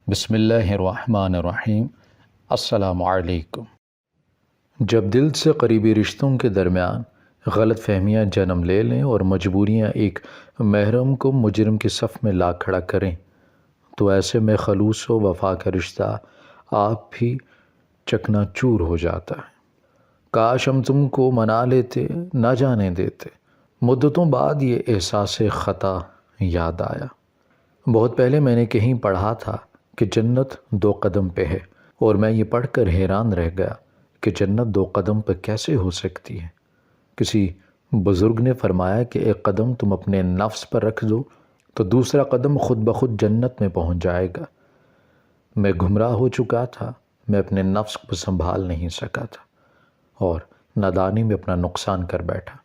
بسم اللہ الرحمن الرحیم۔ السلام علیکم۔ جب دل سے قریبی رشتوں کے درمیان غلط فہمیاں جنم لے لیں اور مجبوریاں ایک محرم کو مجرم کی صف میں لا کھڑا کریں تو ایسے میں خلوص و وفا کا رشتہ آپ بھی چکنا چور ہو جاتا ہے۔ کاش ہم تم کو منا لیتے، نہ جانے دیتے۔ مدتوں بعد یہ احساس خطا یاد آیا۔ بہت پہلے میں نے کہیں پڑھا تھا کہ جنت 2 قدم پہ ہے، اور میں یہ پڑھ کر حیران رہ گیا کہ جنت 2 قدم پہ کیسے ہو سکتی ہے۔ کسی بزرگ نے فرمایا کہ ایک قدم تم اپنے نفس پر رکھ دو تو دوسرا قدم خود بخود جنت میں پہنچ جائے گا۔ میں گمراہ ہو چکا تھا، میں اپنے نفس کو سنبھال نہیں سکا تھا اور نادانی میں اپنا نقصان کر بیٹھا۔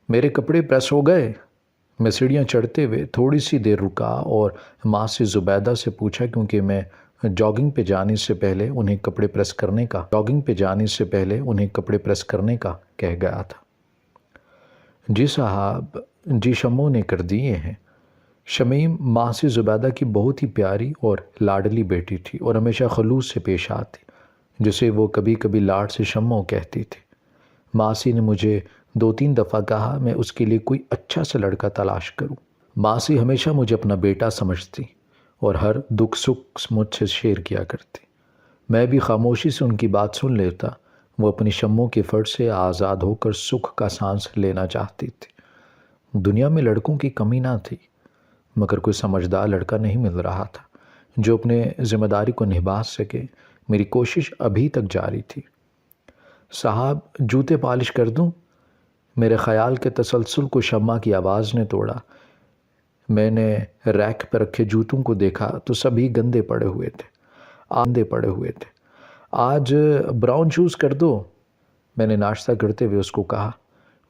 میرے کپڑے پریس ہو گئے۔ میں سیڑھیاں چڑھتے ہوئے تھوڑی سی دیر رکا اور ماں سے زبیدہ سے پوچھا، کیونکہ میں جاگنگ پہ جانے سے پہلے انہیں کپڑے پریس کرنے کا کہہ گیا تھا۔ جی صاحب، جی شمو نے کر دیے ہیں۔ شمیم ماں سے زبیدہ کی بہت ہی پیاری اور لاڈلی بیٹی تھی اور ہمیشہ خلوص سے پیش آتی، جسے وہ کبھی کبھی لاڈ سے شمو کہتی تھی۔ ماسی نے مجھے 2-3 دفعہ کہا میں اس کے لیے کوئی اچھا سا لڑکا تلاش کروں۔ ماسی ہمیشہ مجھے اپنا بیٹا سمجھتی اور ہر دکھ سکھ مجھ سے شیئر کیا کرتی۔ میں بھی خاموشی سے ان کی بات سن لیتا۔ وہ اپنی شموں کے فرض سے آزاد ہو کر سکھ کا سانس لینا چاہتی تھی۔ دنیا میں لڑکوں کی کمی نہ تھی، مگر کوئی سمجھدار لڑکا نہیں مل رہا تھا جو اپنے ذمہ داری کو نبھا سکے۔ میری کوشش ابھی تک جاری تھی۔ صاحب، جوتے پالش کر دوں؟ میرے خیال کے تسلسل کو شمع کی آواز نے توڑا۔ میں نے ریک پر رکھے جوتوں کو دیکھا تو سبھی گندے پڑے ہوئے تھے۔ آج براؤن شوز کر دو، میں نے ناشتہ کرتے ہوئے اس کو کہا۔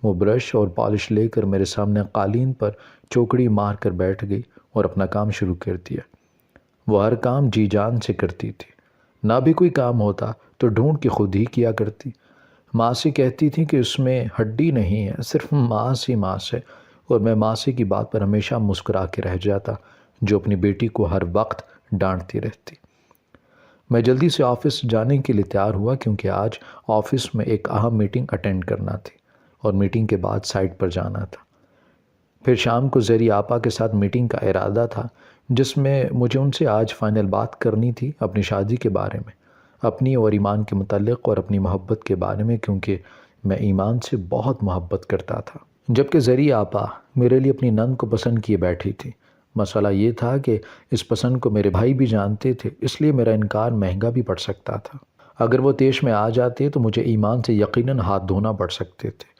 وہ برش اور پالش لے کر میرے سامنے قالین پر چوکڑی مار کر بیٹھ گئی اور اپنا کام شروع کر دیا۔ وہ ہر کام جی جان سے کرتی تھی، نہ بھی کوئی کام ہوتا تو ڈھونڈ کے خود ہی کیا کرتی۔ ماسی کہتی تھی کہ اس میں ہڈی نہیں ہے، صرف ماس ہی ماس ہے، اور میں ماسی کی بات پر ہمیشہ مسکرا کے رہ جاتا، جو اپنی بیٹی کو ہر وقت ڈانٹتی رہتی۔ میں جلدی سے آفس جانے کے لیے تیار ہوا، کیونکہ آج آفس میں ایک اہم میٹنگ اٹینڈ کرنا تھی اور میٹنگ کے بعد سائٹ پر جانا تھا۔ پھر شام کو زری آپا کے ساتھ میٹنگ کا ارادہ تھا، جس میں مجھے ان سے آج فائنل بات کرنی تھی اپنی شادی کے بارے میں، اپنی اور ایمان کے متعلق، اور اپنی محبت کے بارے میں، کیونکہ میں ایمان سے بہت محبت کرتا تھا، جبکہ زری آپا میرے لیے اپنی نند کو پسند کیے بیٹھی تھی۔ مسئلہ یہ تھا کہ اس پسند کو میرے بھائی بھی جانتے تھے، اس لیے میرا انکار مہنگا بھی پڑ سکتا تھا۔ اگر وہ طیش میں آ جاتے تو مجھے ایمان سے یقیناً ہاتھ دھونا پڑ سکتے تھے۔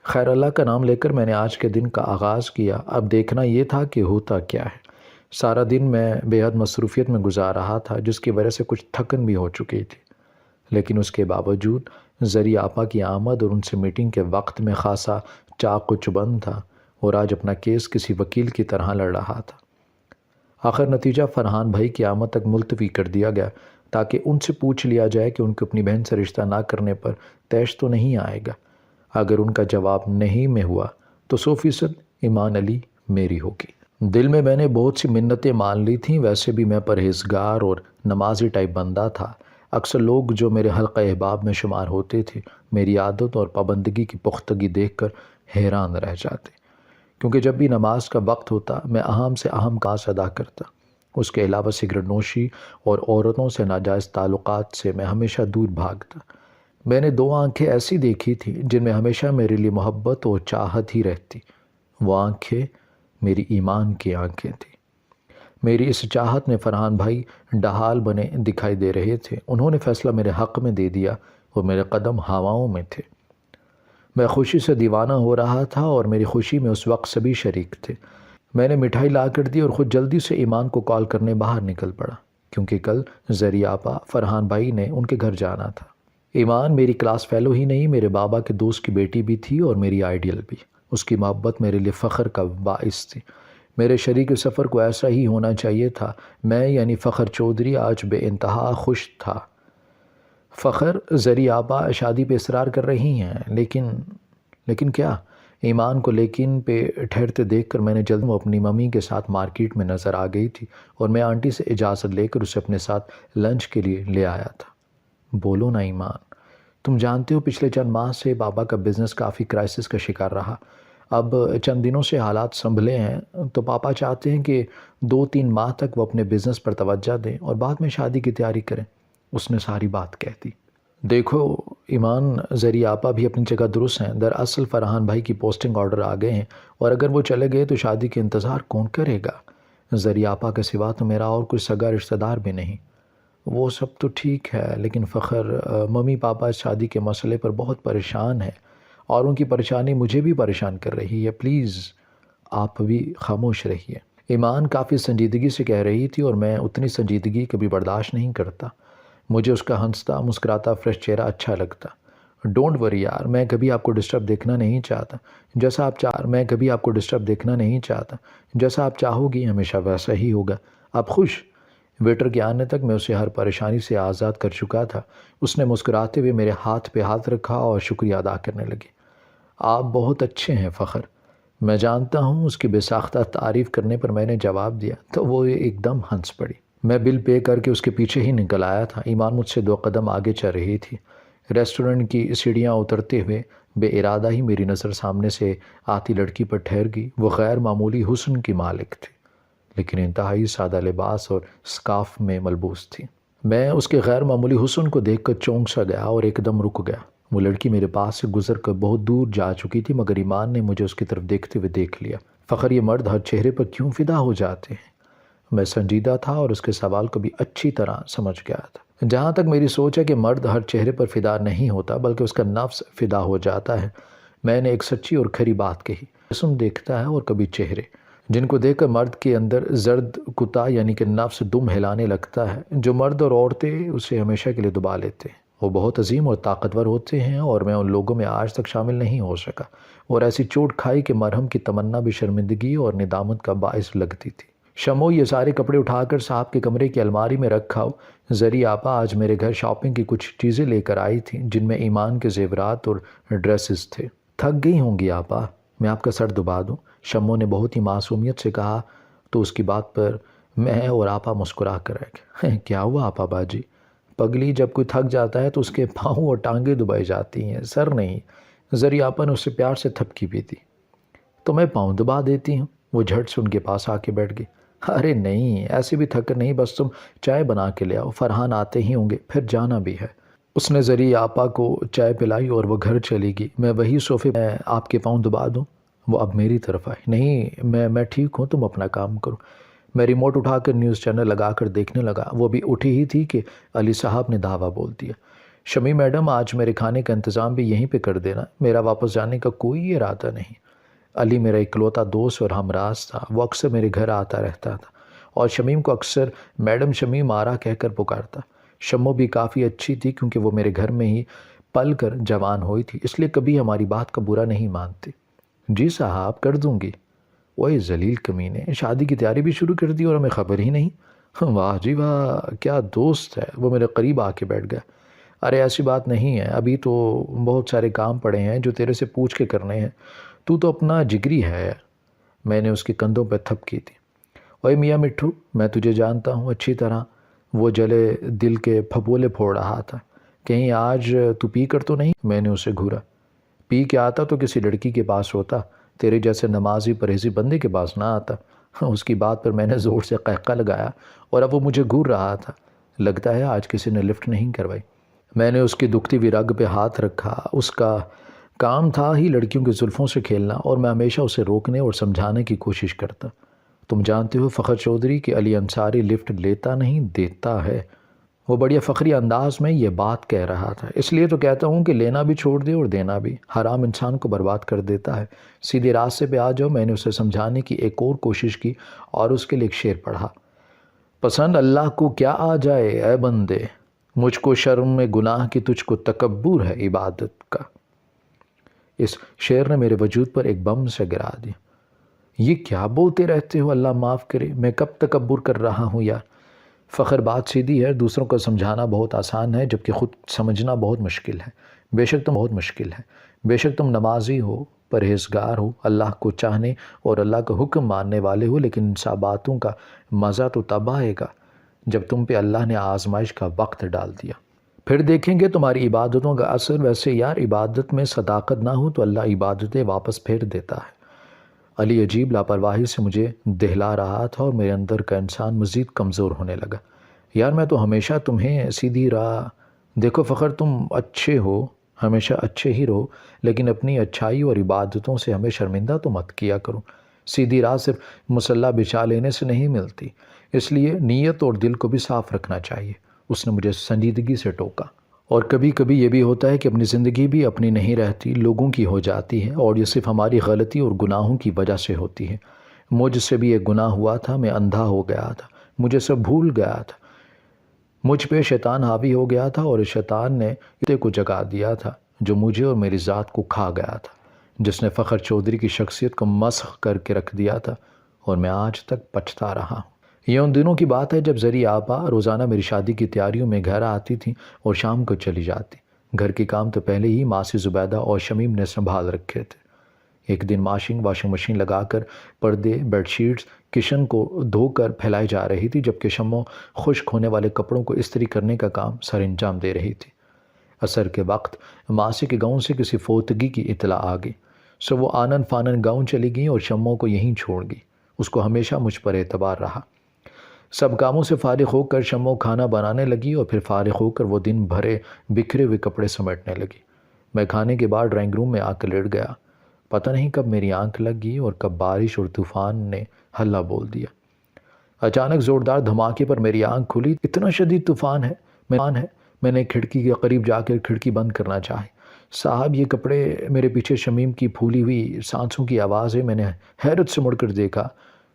خیر، اللہ کا نام لے کر میں نے آج کے دن کا آغاز کیا۔ اب دیکھنا یہ تھا کہ ہوتا کیا ہے۔ سارا دن میں بے حد مصروفیت میں گزار رہا تھا، جس کی وجہ سے کچھ تھکن بھی ہو چکی تھی، لیکن اس کے باوجود زری آپا کی آمد اور ان سے میٹنگ کے وقت میں خاصا چاق و چوبند تھا اور آج اپنا کیس کسی وکیل کی طرح لڑ رہا تھا۔ آخر نتیجہ فرحان بھائی کی آمد تک ملتوی کر دیا گیا تاکہ ان سے پوچھ لیا جائے کہ ان کو اپنی بہن سے رشتہ نہ کرنے پر طیش تو نہیں آئے گا۔ اگر ان کا جواب نہیں میں ہوا تو 100% ایمان علی میری ہوگی۔ دل میں نے بہت سی منتیں مان لی تھیں۔ ویسے بھی میں پرہیزگار اور نمازی ٹائپ بندہ تھا۔ اکثر لوگ جو میرے حلقہ احباب میں شمار ہوتے تھے میری عادت اور پابندگی کی پختگی دیکھ کر حیران رہ جاتے، کیونکہ جب بھی نماز کا وقت ہوتا میں اہم سے اہم کاج ادا کرتا۔ اس کے علاوہ سگریٹ نوشی اور عورتوں سے ناجائز تعلقات سے میں ہمیشہ دور بھاگتا۔ میں نے 2 آنکھیں ایسی دیکھی تھیں جن میں ہمیشہ میرے لیے محبت اور چاہت ہی رہتی۔ وہ آنکھیں میری ایمان کی آنکھیں تھیں۔ میری اس چاہت میں فرحان بھائی ڈھال بنے دکھائی دے رہے تھے۔ انہوں نے فیصلہ میرے حق میں دے دیا اور میرے قدم ہواؤں میں تھے۔ میں خوشی سے دیوانہ ہو رہا تھا اور میری خوشی میں اس وقت سبھی شریک تھے۔ میں نے مٹھائی لا کر دی اور خود جلدی سے ایمان کو کال کرنے باہر نکل پڑا، کیونکہ کل زری آپا فرحان بھائی نے ان کے گھر جانا تھا۔ ایمان میری کلاس فیلو ہی نہیں، میرے بابا کے دوست کی بیٹی بھی تھی اور میری آئیڈیل بھی۔ اس کی محبت میرے لیے فخر کا باعث تھی۔ میرے شریک سفر کو ایسا ہی ہونا چاہیے تھا۔ میں یعنی فخر چودھری آج بے انتہا خوش تھا۔ فخر، زری آپا شادی پہ اصرار کر رہی ہیں، لیکن کیا؟ ایمان کو لیکن پہ ٹھہرتے دیکھ کر میں نے جلد وہ اپنی ممی کے ساتھ مارکیٹ میں نظر آ گئی تھی اور میں آنٹی سے اجازت لے کر اسے اپنے ساتھ لنچ کے لیے لے آیا تھا۔ بولو نا ایمان، تم جانتے ہو پچھلے چند ماہ سے بابا کا بزنس کافی کرائسس کا شکار رہا۔ اب چند دنوں سے حالات سنبھلے ہیں تو پاپا چاہتے ہیں کہ 2-3 ماہ تک وہ اپنے بزنس پر توجہ دیں اور بعد میں شادی کی تیاری کریں۔ اس نے ساری بات کہہ دی۔ دیکھو ایمان، زری آپا بھی اپنی جگہ درست ہیں۔ دراصل فرحان بھائی کی پوسٹنگ آرڈر آ گئے ہیں اور اگر وہ چلے گئے تو شادی کے انتظار کون کرے گا؟ زری آپا کے سوا تو میرا اور کوئی سگا رشتہ دار بھی نہیں۔ وہ سب تو ٹھیک ہے لیکن فخر، ممی پاپا اس شادی کے مسئلے پر بہت پریشان ہیں اور ان کی پریشانی مجھے بھی پریشان کر رہی ہے۔ پلیز آپ بھی خاموش رہیے۔ ایمان کافی سنجیدگی سے کہہ رہی تھی اور میں اتنی سنجیدگی کبھی برداشت نہیں کرتا۔ مجھے اس کا ہنستا مسکراتا فریش چہرہ اچھا لگتا۔ ڈونٹ وری یار، میں کبھی آپ کو ڈسٹرب دیکھنا نہیں چاہتا۔ جیسا آپ چاہو گی ہمیشہ ویسا ہی ہوگا۔ آپ خوش؟ ویٹر کے آنے تک میں اسے ہر پریشانی سے آزاد کر چکا تھا۔ اس نے مسکراتے ہوئے میرے ہاتھ پہ ہاتھ رکھا اور شکریہ ادا کرنے لگی۔ آپ بہت اچھے ہیں فخر۔ میں جانتا ہوں، اس کی بے ساختہ تعریف کرنے پر میں نے جواب دیا تو وہ ایک دم ہنس پڑی۔ میں بل پے کر کے اس کے پیچھے ہی نکل آیا تھا۔ ایمان مجھ سے 2 قدم آگے چل رہی تھی۔ ریسٹورنٹ کی سیڑھیاں اترتے ہوئے بے ارادہ ہی میری نظر سامنے سے آتی لڑکی پر ٹھہر گئی۔ وہ غیر معمولی حسن کی مالک تھی لیکن انتہائی سادہ لباس اور سکارف میں ملبوس تھی۔ میں اس کے غیر معمولی حسن کو دیکھ کر چونک سا گیا اور ایک دم رک گیا۔ وہ لڑکی میرے پاس سے گزر کر بہت دور جا چکی تھی مگر ایمان نے مجھے اس کی طرف دیکھتے ہوئے دیکھ لیا۔ فخر، یہ مرد ہر چہرے پر کیوں فدا ہو جاتے ہیں؟ میں سنجیدہ تھا اور اس کے سوال کو بھی اچھی طرح سمجھ گیا تھا۔ جہاں تک میری سوچ ہے کہ مرد ہر چہرے پر فدا نہیں ہوتا بلکہ اس کا نفس فدا ہو جاتا ہے، میں نے ایک سچی اور کھری بات کہی۔ جسم دیکھتا ہے اور کبھی چہرے، جن کو دیکھ کر مرد کے اندر زرد کتا یعنی کہ نفس دم ہلانے لگتا ہے۔ جو مرد اور عورتیں اسے ہمیشہ کے لیے دبا لیتے ہیں وہ بہت عظیم اور طاقتور ہوتے ہیں اور میں ان لوگوں میں آج تک شامل نہیں ہو سکا، اور ایسی چوٹ کھائی کہ مرہم کی تمنا بھی شرمندگی اور ندامت کا باعث لگتی تھی۔ شمو، یہ سارے کپڑے اٹھا کر صاحب کے کمرے کی الماری میں رکھاؤ۔ زری آپا آج میرے گھر شاپنگ کی کچھ چیزیں لے کر آئی تھیں جن میں ایمان کے زیورات اور ڈریسز تھے۔ تھک گئی ہوں گی آپا، میں آپ کا سر دبا دوں؟ شمو نے بہت ہی معصومیت سے کہا تو اس کی بات پر میں اور آپا مسکرا کر رہ گئے۔ کیا ہوا آپا باجی؟ پگلی، جب کوئی تھک جاتا ہے تو اس کے پاؤں اور ٹانگیں دبائی جاتی ہیں، سر نہیں۔ زری آپا نے اس سے پیار سے تھپکی بھی دی۔ تو میں پاؤں دبا دیتی ہوں۔ وہ جھٹ سے ان کے پاس آ کے بیٹھ گئی۔ ارے نہیں، ایسے بھی تھک کر نہیں، بس تم چائے بنا کے لے آؤ، فرحان آتے ہی ہوں گے، پھر جانا بھی ہے۔ اس نے زری آپا کو چائے پلائی اور وہ گھر چلی گئی۔ میں وہی صوفے میں آپ کے پاؤں دبا دوں؟ وہ اب میری طرف آئی۔ نہیں، میں ٹھیک ہوں، تم اپنا کام کرو۔ میں ریموٹ اٹھا کر نیوز چینل لگا کر دیکھنے لگا۔ وہ بھی اٹھی ہی تھی کہ علی صاحب نے دعویٰ بول دیا۔ شمی میڈم، آج میرے کھانے کا انتظام بھی یہیں پہ کر دینا، میرا واپس جانے کا کوئی ارادہ نہیں۔ علی میرا اکلوتا دوست اور ہمراز تھا، وہ اکثر میرے گھر آتا رہتا تھا اور شمیم کو اکثر میڈم شمیم آرا کہہ کر پکارتا۔ شمو بھی کافی اچھی تھی کیونکہ وہ میرے گھر میں ہی پل کر جوان ہوئی تھی، اس لیے کبھی ہماری بات کا برا نہیں مانتی۔ جی صاحب، کر دوں گی۔ وہی ذلیل کمینے، شادی کی تیاری بھی شروع کر دی اور ہمیں خبر ہی نہیں۔ واہ جی واہ، کیا دوست ہے۔ وہ میرے قریب آ کے بیٹھ گیا۔ ارے ایسی بات نہیں ہے، ابھی تو بہت سارے کام پڑے ہیں جو تیرے سے پوچھ کے کرنے ہیں، تو اپنا جگری ہے۔ میں نے اس کے کندھوں پہ تھپکی دی۔ اوے میاں مٹھو، میں تجھے جانتا ہوں اچھی طرح۔ وہ جلے دل کے پھپولے پھوڑ رہا تھا۔ کہیں آج تو پی کر تو نہیں؟ میں نے اسے گھورا۔ پی کے آتا تو کسی لڑکی کے پاس ہوتا، تیرے جیسے نمازی پرہیزی بندے کے پاس نہ آتا۔ اس کی بات پر میں نے زور سے قہقہ لگایا اور اب وہ مجھے گھور رہا تھا۔ لگتا ہے آج کسی نے لفٹ نہیں کروائی۔ میں نے اس کی دکھتی ہوئی رگ پہ ہاتھ رکھا۔ اس کا کام تھا ہی لڑکیوں کے زلفوں سے کھیلنا اور میں ہمیشہ اسے روکنے اور سمجھانے کی کوشش کرتا۔ تم جانتے ہو فخر چودھری کہ علی انصاری لفٹ لیتا نہیں، دیتا ہے۔ وہ بڑی فخری انداز میں یہ بات کہہ رہا تھا۔ اس لیے تو کہتا ہوں کہ لینا بھی چھوڑ دے اور دینا بھی، حرام انسان کو برباد کر دیتا ہے۔ سیدھے راستے پہ آ جاؤ۔ میں نے اسے سمجھانے کی ایک اور کوشش کی اور اس کے لیے ایک شعر پڑھا۔ پسند اللہ کو کیا آ جائے اے بندے، مجھ کو شرم میں گناہ کی، تجھ کو تکبر ہے عبادت کا۔ اس شعر نے میرے وجود پر ایک بم سے گرا دیا۔ یہ کیا بولتے رہتے ہو، اللہ معاف کرے، میں کب تکبر کر رہا ہوں یار؟ فخر، بات سیدھی ہے، دوسروں کو سمجھانا بہت آسان ہے جبکہ خود سمجھنا بہت مشکل ہے۔ بے شک تم نمازی ہو، پرہیزگار ہو، اللہ کو چاہنے اور اللہ کا حکم ماننے والے ہو، لیکن ان سب باتوں کا مزہ تو تب آئے گا جب تم پہ اللہ نے آزمائش کا وقت ڈال دیا۔ پھر دیکھیں گے تمہاری عبادتوں کا اثر۔ ویسے یار عبادت میں صداقت نہ ہو تو اللہ عبادتیں واپس پھیر دیتا ہے۔ علی عجیب لاپرواہی سے مجھے دہلا رہا تھا اور میرے اندر کا انسان مزید کمزور ہونے لگا۔ یار میں تو ہمیشہ تمہیں سیدھی راہ، دیکھو فخر تم اچھے ہو، ہمیشہ اچھے ہی رہو، لیکن اپنی اچھائی اور عبادتوں سے ہمیں شرمندہ تو مت کیا کرو۔ سیدھی راہ صرف مسلح بچھا لینے سے نہیں ملتی، اس لیے نیت اور دل کو بھی صاف رکھنا چاہیے۔ اس نے مجھے سنجیدگی سے ٹوکا۔ اور کبھی کبھی یہ بھی ہوتا ہے کہ اپنی زندگی بھی اپنی نہیں رہتی، لوگوں کی ہو جاتی ہے، اور یہ صرف ہماری غلطی اور گناہوں کی وجہ سے ہوتی ہے۔ مجھ سے بھی ایک گناہ ہوا تھا، میں اندھا ہو گیا تھا، مجھے سب بھول گیا تھا، مجھ پہ شیطان حاوی ہو گیا تھا، اور اس شیطان نے کتے کو جگا دیا تھا جو مجھے اور میری ذات کو کھا گیا تھا، جس نے فخر چودھری کی شخصیت کو مسخ کر کے رکھ دیا تھا، اور میں آج تک پچھتا رہا ہوں۔ یہ ان دنوں کی بات ہے جب زری آپا روزانہ میری شادی کی تیاریوں میں گھر آتی تھیں اور شام کو چلی جاتی۔ گھر کے کام تو پہلے ہی ماسی زبیدہ اور شمیم نے سنبھال رکھے تھے۔ ایک دن واشنگ مشین لگا کر پردے، بیڈ شیٹس، کچن کو دھو کر پھیلائی جا رہی تھی، جبکہ شمو خشک ہونے والے کپڑوں کو استری کرنے کا کام سر انجام دے رہی تھی۔ عصر کے وقت ماسی کے گاؤں سے کسی فوتگی کی اطلاع آ گئی، سو وہ آنن فانن گاؤں چلی گئیں اور شمو کو یہیں چھوڑ گئی۔ اس کو ہمیشہ مجھ پر اعتبار رہا۔ سب کاموں سے فارغ ہو کر شمو کھانا بنانے لگی، اور پھر فارغ ہو کر وہ دن بھرے بکھرے ہوئے کپڑے سمیٹنے لگی۔ میں کھانے کے بعد ڈرائنگ روم میں آ کر لیٹ گیا۔ پتہ نہیں کب میری آنکھ لگ گئی اور کب بارش اور طوفان نے ہلہ بول دیا۔ اچانک زوردار دھماکے پر میری آنکھ کھلی۔ اتنا شدید طوفان ہے، میں نے کھڑکی کے قریب جا کر کھڑکی بند کرنا چاہی۔ صاحب یہ کپڑے میرے پیچھے شمیم کی پھولی ہوئی سانسوں کی آواز ہے۔ میں نے حیرت سے مڑ کر دیکھا،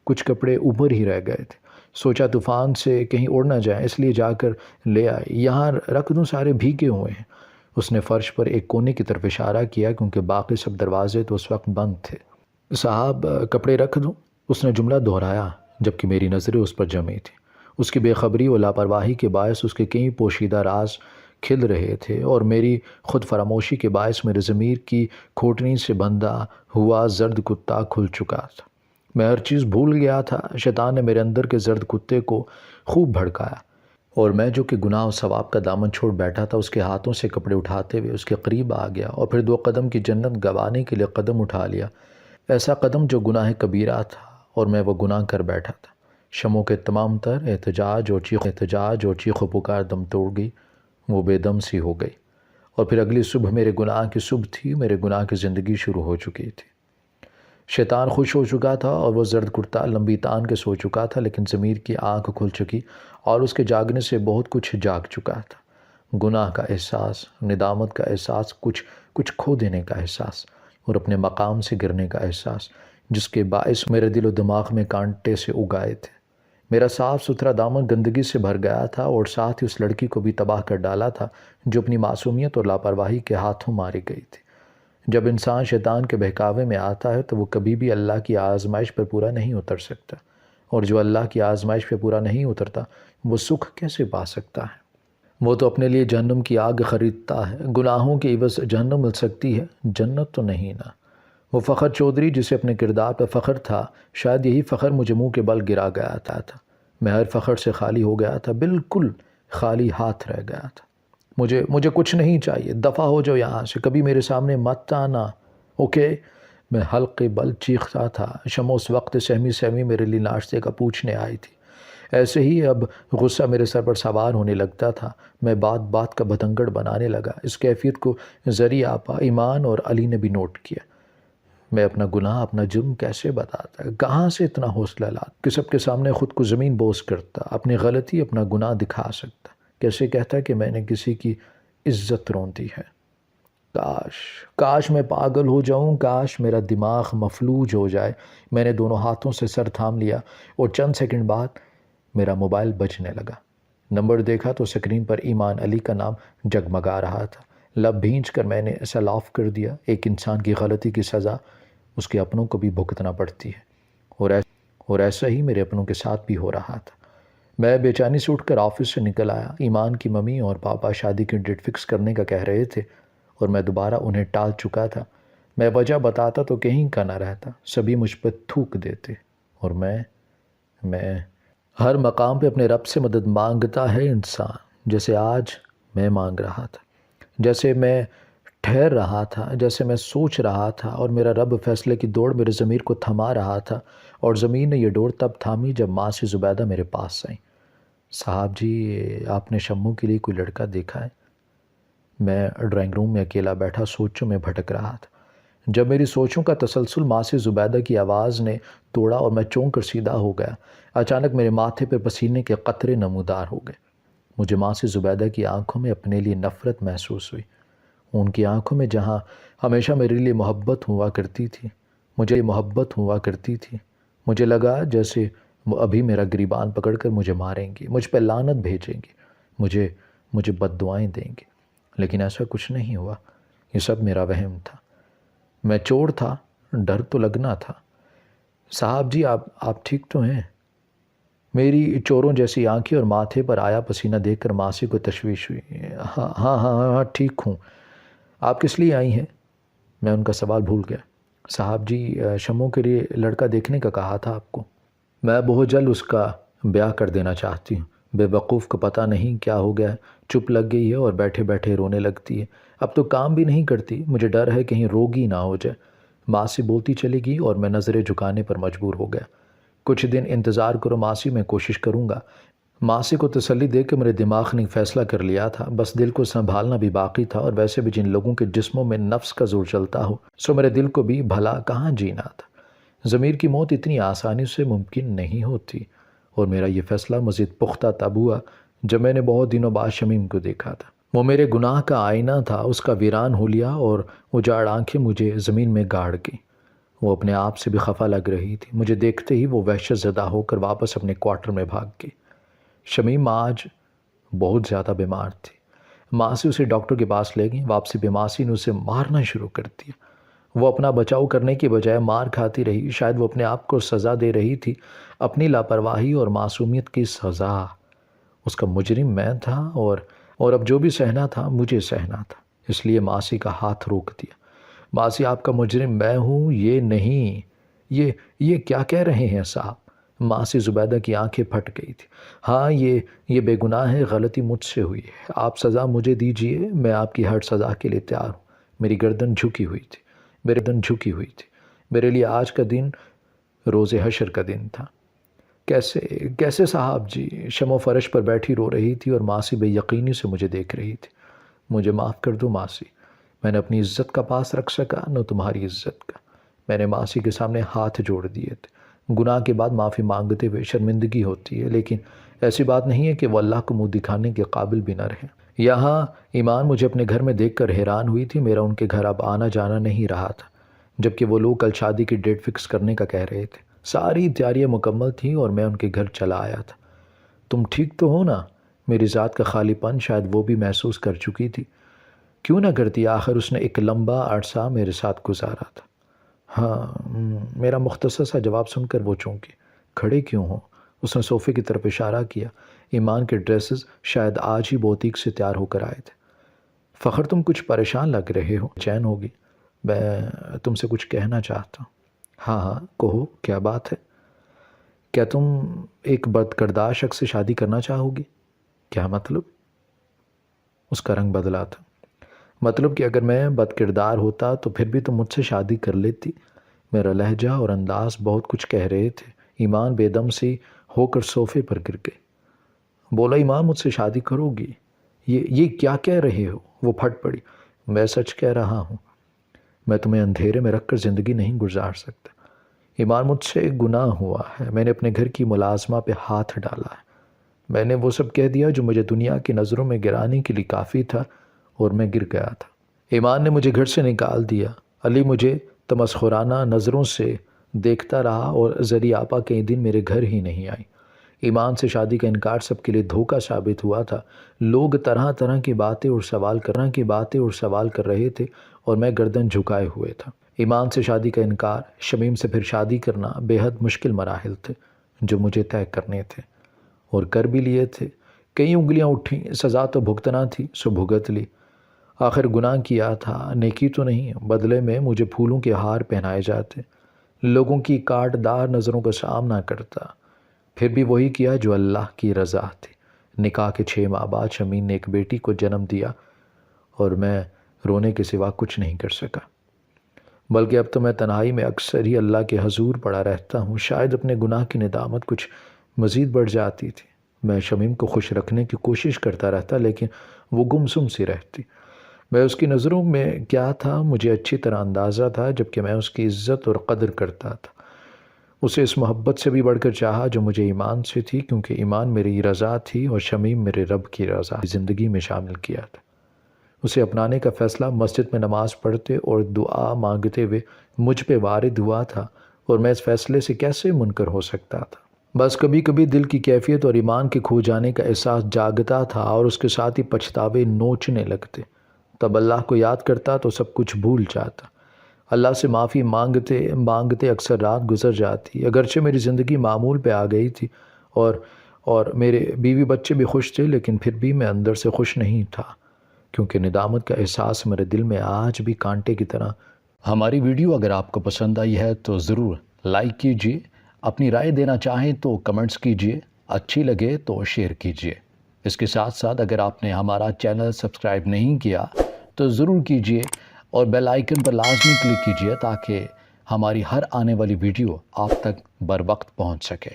کچھ کپڑے اوپر ہی رہ گئے تھے۔ سوچا طوفان سے کہیں اڑ نہ جائیں، اس لیے جا کر لے آئے، یہاں رکھ دوں، سارے بھیگے ہوئے ہیں۔ اس نے فرش پر ایک کونے کی طرف اشارہ کیا کیونکہ باقی سب دروازے تو اس وقت بند تھے۔ صاحب کپڑے رکھ دوں؟ اس نے جملہ دہرایا جبکہ میری نظریں اس پر جمی تھیں۔ اس کی بے خبری اور لاپرواہی کے باعث اس کے کئی پوشیدہ راز کھل رہے تھے، اور میری خود فراموشی کے باعث میرے ضمیر کی کھوٹنی سے بندھا ہوا زرد کتا کھل چکا تھا۔ میں ہر چیز بھول گیا تھا۔ شیطان نے میرے اندر کے زرد کتے کو خوب بھڑکایا، اور میں جو کہ گناہ و ثواب کا دامن چھوڑ بیٹھا تھا، اس کے ہاتھوں سے کپڑے اٹھاتے ہوئے اس کے قریب آ گیا، اور پھر 2 قدم کی جنت گنوانے کے لیے قدم اٹھا لیا، ایسا قدم جو گناہ کبیرہ تھا، اور میں وہ گناہ کر بیٹھا تھا۔ شمو کے تمام تر احتجاج اور چیخ و پکار دم توڑ گئی، وہ بے دم سی ہو گئی، اور پھر اگلی صبح میرے گناہ کی صبح تھی، میرے گناہ کی زندگی شروع ہو چکی تھی۔ شیطان خوش ہو چکا تھا اور وہ زرد کرتا لمبی تان کے سو چکا تھا، لیکن ضمیر کی آنکھ کھل چکی اور اس کے جاگنے سے بہت کچھ جاگ چکا تھا۔ گناہ کا احساس، ندامت کا احساس، کچھ کھو دینے کا احساس، اور اپنے مقام سے گرنے کا احساس، جس کے باعث میرے دل و دماغ میں کانٹے سے اگائے تھے۔ میرا صاف ستھرا دامن گندگی سے بھر گیا تھا، اور ساتھ ہی اس لڑکی کو بھی تباہ کر ڈالا تھا جو اپنی معصومیت اور لاپرواہی کے ہاتھوں ماری گئی تھی۔ جب انسان شیطان کے بہکاوے میں آتا ہے تو وہ کبھی بھی اللہ کی آزمائش پر پورا نہیں اتر سکتا، اور جو اللہ کی آزمائش پہ پورا نہیں اترتا وہ سکھ کیسے پا سکتا ہے؟ وہ تو اپنے لیے جہنم کی آگ خریدتا ہے۔ گناہوں کے عوض جہنم مل سکتی ہے، جنت تو نہیں نا۔ وہ فخر چودھری جسے اپنے کردار پہ فخر تھا، شاید یہی فخر مجھے منہ کے بل گرا گیا تھا۔ میں ہر فخر سے خالی ہو گیا تھا، بالکل خالی ہاتھ رہ گیا تھا۔ مجھے کچھ نہیں چاہیے، دفع ہو جاؤ یہاں سے، کبھی میرے سامنے مت آنا، اوکے؟ میں حلقے بل چیختا تھا۔ شمو اس وقت سہمی میرے لیے ناشتے کا پوچھنے آئی تھی۔ ایسے ہی اب غصہ میرے سر پر سوار ہونے لگتا تھا۔ میں بات بات کا بھتنگڑ بنانے لگا۔ اس کیفیت کو زری آپا، ایمان اور علی نے بھی نوٹ کیا۔ میں اپنا گناہ، اپنا جرم کیسے بتاتا، کہاں سے اتنا حوصلہ لاتا کہ سب کے سامنے خود کو زمین بوس کرتا، اپنی غلطی، اپنا گناہ دکھا سکتا، کیسے کہتا کہ میں نے کسی کی عزت روندی ہے۔ کاش میں پاگل ہو جاؤں، کاش میرا دماغ مفلوج ہو جائے۔ میں نے دونوں ہاتھوں سے سر تھام لیا، اور چند سیکنڈ بعد میرا موبائل بجنے لگا۔ نمبر دیکھا تو سکرین پر ایمان علی کا نام جگمگا رہا تھا۔ لب بھینچ کر میں نے سیل آف کر دیا۔ ایک انسان کی غلطی کی سزا اس کے اپنوں کو بھی بھگتنا پڑتی ہے، اور ایسا ہی میرے اپنوں کے ساتھ بھی ہو رہا تھا۔ میں بے چینی سے اٹھ کر آفس سے نکل آیا۔ ایمان کی ممی اور پاپا شادی کی ڈیٹ فکس کرنے کا کہہ رہے تھے، اور میں دوبارہ انہیں ٹال چکا تھا۔ میں وجہ بتاتا تو کہیں کا نہ رہتا، سبھی مجھ پہ تھوک دیتے، اور میں ہر مقام پہ اپنے رب سے مدد مانگتا ہے انسان، جیسے آج میں مانگ رہا تھا، جیسے میں ٹھہر رہا تھا، جیسے میں سوچ رہا تھا، اور میرا رب فیصلے کی دوڑ میرے ضمیر کو تھما رہا تھا، اور زمین نے یہ ڈور تب تھامی جب ماسی زبیدہ میرے پاس آئیں۔ صاحب جی، آپ نے شموں کے لیے کوئی لڑکا دیکھا ہے؟ میں ڈرائنگ روم میں اکیلا بیٹھا سوچوں میں بھٹک رہا تھا، جب میری سوچوں کا تسلسل ماسی زبیدہ کی آواز نے توڑا اور میں چونک کر سیدھا ہو گیا۔ اچانک میرے ماتھے پر پسینے کے قطرے نمودار ہو گئے۔ مجھے ماسی زبیدہ کی آنکھوں میں اپنے لیے نفرت محسوس ہوئی، ان کی آنکھوں میں جہاں ہمیشہ میرے لیے محبت ہوا کرتی تھی، مجھے لگا جیسے وہ ابھی میرا گریبان پکڑ کر مجھے ماریں گی، مجھ پہ لعنت بھیجیں گی، مجھے بد دعائیں دیں گی، لیکن ایسا کچھ نہیں ہوا۔ یہ سب میرا وہم تھا، میں چور تھا، ڈر تو لگنا تھا۔ صاحب جی، آپ ٹھیک تو ہیں؟ میری چوروں جیسی آنکھیں اور ماتھے پر آیا پسینہ دیکھ کر ماسی کو تشویش ہوئی۔ ہاں ٹھیک ہوں۔ آپ کس لیے آئی ہیں؟ میں ان کا سوال بھول گیا۔ صاحب جی، شموں کے لیے لڑکا دیکھنے کا کہا تھا آپ کو۔ میں بہت جلد اس کا بیاہ کر دینا چاہتی ہوں۔ بے وقوف کو پتہ نہیں کیا ہو گیا ہے، چپ لگ گئی ہے اور بیٹھے بیٹھے رونے لگتی ہے۔ اب تو کام بھی نہیں کرتی، مجھے ڈر ہے کہیں روگی نہ ہو جائے۔ ماسی بولتی چلی گئی اور میں نظریں جھکانے پر مجبور ہو گیا۔ کچھ دن انتظار کرو ماسی، میں کوشش کروں گا۔ ماسی کو تسلی دے کے میرے دماغ نے فیصلہ کر لیا تھا، بس دل کو سنبھالنا بھی باقی تھا، اور ویسے بھی جن لوگوں کے جسموں میں نفس کا زور چلتا ہو، سو میرے دل کو بھی بھلا کہاں جینا تھا۔ ضمیر کی موت اتنی آسانی سے ممکن نہیں ہوتی، اور میرا یہ فیصلہ مزید پختہ تب ہوا جب میں نے بہت دنوں بعد شمیم کو دیکھا تھا۔ وہ میرے گناہ کا آئینہ تھا، اس کا ویران حلیہ اور اجاڑ آنکھیں مجھے زمین میں گاڑ گئیں۔ وہ اپنے آپ سے بھی خفا لگ رہی تھی۔ مجھے دیکھتے ہی وہ وحشت زدہ ہو کر واپس اپنے کوارٹر میں بھاگ گئی۔ شمیم آج بہت زیادہ بیمار تھی۔ ماسی اسے ڈاکٹر کے پاس لے گئیں۔ واپسی پہ ماسی نے اسے مارنا شروع کر دیا۔ وہ اپنا بچاؤ کرنے کی بجائے مار کھاتی رہی۔ شاید وہ اپنے آپ کو سزا دے رہی تھی، اپنی لاپرواہی اور معصومیت کی سزا۔ اس کا مجرم میں تھا، اور اب جو بھی سہنا تھا مجھے سہنا تھا، اس لیے ماسی کا ہاتھ روک دیا۔ ماسی، آپ کا مجرم میں ہوں، یہ نہیں۔ یہ کیا کہہ رہے ہیں صاحب؟ ماسی زبیدہ کی آنکھیں پھٹ گئی تھی۔ ہاں، یہ بے گناہ ہے، غلطی مجھ سے ہوئی ہے، آپ سزا مجھے دیجئے، میں آپ کی ہر سزا کے لیے تیار ہوں۔ میری گردن جھکی ہوئی تھی، میرے لیے آج کا دن روز حشر کا دن تھا۔ کیسے صاحب جی؟ شمع فرش پر بیٹھی رو رہی تھی اور ماسی بے یقینی سے مجھے دیکھ رہی تھی۔ مجھے معاف کر دو ماسی، میں نے اپنی عزت کا پاس رکھ سکا نہ تمہاری عزت کا۔ میں نے ماسی کے سامنے ہاتھ جوڑ دیے تھے۔ گناہ کے بعد معافی مانگتے ہوئے شرمندگی ہوتی ہے، لیکن ایسی بات نہیں ہے کہ وہ اللہ کو منہ دکھانے کے قابل بھی نہ رہے۔ یہاں ایمان مجھے اپنے گھر میں دیکھ کر حیران ہوئی تھی۔ میرا ان کے گھر اب آنا جانا نہیں رہا تھا، جبکہ وہ لوگ کل شادی کی ڈیٹ فکس کرنے کا کہہ رہے تھے۔ ساری تیاریاں مکمل تھیں اور میں ان کے گھر چلا آیا تھا۔ تم ٹھیک تو ہو نا؟ میری ذات کا خالی پن شاید وہ بھی محسوس کر چکی تھی۔ کیوں نہ کرتی، آخر اس نے ایک لمبا عرصہ میرے ساتھ گزارا تھا۔ ہاں، میرا مختصر سا جواب سن کر وہ چونکی۔ کھڑے کیوں ہو؟ اس نے صوفے کی طرف اشارہ کیا۔ ایمان کے ڈریسز شاید آج ہی بوتیک سے تیار ہو کر آئے تھے۔ فخر، تم کچھ پریشان لگ رہے ہو، چین ہوگی، میں تم سے کچھ کہنا چاہتا ہوں۔ ہاں کہو، کیا بات ہے؟ کیا تم ایک بد کردار شخص سے شادی کرنا چاہو گی؟ کیا مطلب؟ اس کا رنگ بدلا تھا۔ مطلب کہ اگر میں بد کردار ہوتا تو پھر بھی تم مجھ سے شادی کر لیتی۔ میرا لہجہ اور انداز بہت کچھ کہہ رہے تھے۔ ایمان بے دم سی ہو کر صوفے پر گر گئی۔ بولا، ایمان مجھ سے شادی کرو گی؟ یہ کیا کہہ رہے ہو؟ وہ پھٹ پڑی۔ میں سچ کہہ رہا ہوں، میں تمہیں اندھیرے میں رکھ کر زندگی نہیں گزار سکتا۔ ایمان، مجھ سے ایک گناہ ہوا ہے، میں نے اپنے گھر کی ملازمہ پہ ہاتھ ڈالا ہے۔ میں نے وہ سب کہہ دیا جو مجھے دنیا کی نظروں میں گرانے کے لیے کافی تھا، اور میں گر گیا تھا۔ ایمان نے مجھے گھر سے نکال دیا۔ علی مجھے تمسخرانہ نظروں سے دیکھتا رہا، اور زری آپا کئی دن میرے گھر ہی نہیں آئی۔ ایمان سے شادی کا انکار سب کے لیے دھوکہ ثابت ہوا تھا۔ لوگ طرح طرح کی باتیں اور سوال کر رہے تھے، اور میں گردن جھکائے ہوئے تھا۔ ایمان سے شادی کا انکار، شمیم سے پھر شادی کرنا بے حد مشکل مراحل تھے جو مجھے طے کرنے تھے، اور کر بھی لیے تھے۔ کئی انگلیاں اٹھیں، سزا تو بھگتنا تھی، سو بھگت لی۔ آخر گناہ کیا تھا، نیکی تو نہیں۔ بدلے میں مجھے پھولوں کے ہار پہنائے جاتے، لوگوں کی کاٹ دار نظروں کا سامنا کرتا، پھر بھی وہی کیا جو اللہ کی رضا تھی۔ نکاح کے 6 ماہ بعد شمیم نے ایک بیٹی کو جنم دیا اور میں رونے کے سوا کچھ نہیں کر سکا، بلکہ اب تو میں تنہائی میں اکثر ہی اللہ کے حضور پڑا رہتا ہوں۔ شاید اپنے گناہ کی ندامت کچھ مزید بڑھ جاتی تھی۔ میں شمیم کو خوش رکھنے کی کوشش کرتا رہتا، لیکن وہ گمسم سی رہتی۔ میں اس کی نظروں میں کیا تھا مجھے اچھی طرح اندازہ تھا، جبکہ میں اس کی عزت اور قدر کرتا تھا۔ اسے اس محبت سے بھی بڑھ کر چاہا جو مجھے ایمان سے تھی، کیونکہ ایمان میری رضا تھی اور شمیم میرے رب کی رضا زندگی میں شامل کیا تھا۔ اسے اپنانے کا فیصلہ مسجد میں نماز پڑھتے اور دعا مانگتے ہوئے مجھ پہ وارد ہوا تھا، اور میں اس فیصلے سے کیسے منکر ہو سکتا تھا؟ بس کبھی کبھی دل کی کیفیت اور ایمان کے کھو جانے کا احساس جاگتا تھا، اور اس کے ساتھ ہی پچھتاوے نوچنے لگتے۔ تب اللہ کو یاد کرتا تو سب کچھ بھول جاتا۔ اللہ سے معافی مانگتے مانگتے اکثر رات گزر جاتی، اگرچہ میری زندگی معمول پہ آ گئی تھی اور میرے بیوی بچے بھی خوش تھے، لیکن پھر بھی میں اندر سے خوش نہیں تھا، کیونکہ ندامت کا احساس میرے دل میں آج بھی کانٹے کی طرح۔ ہماری ویڈیو اگر آپ کو پسند آئی ہے تو ضرور لائک کیجیے، اپنی رائے دینا چاہیں تو کمنٹس کیجیے، اچھی لگے تو شیئر کیجیے۔ اس کے ساتھ ساتھ اگر آپ نے ہمارا چینل سبسکرائب نہیں کیا تو ضرور کیجیے، اور بیل آئیکن پر لازمی کلک کیجیے تاکہ ہماری ہر آنے والی ویڈیو آپ تک بر وقت پہنچ سکے۔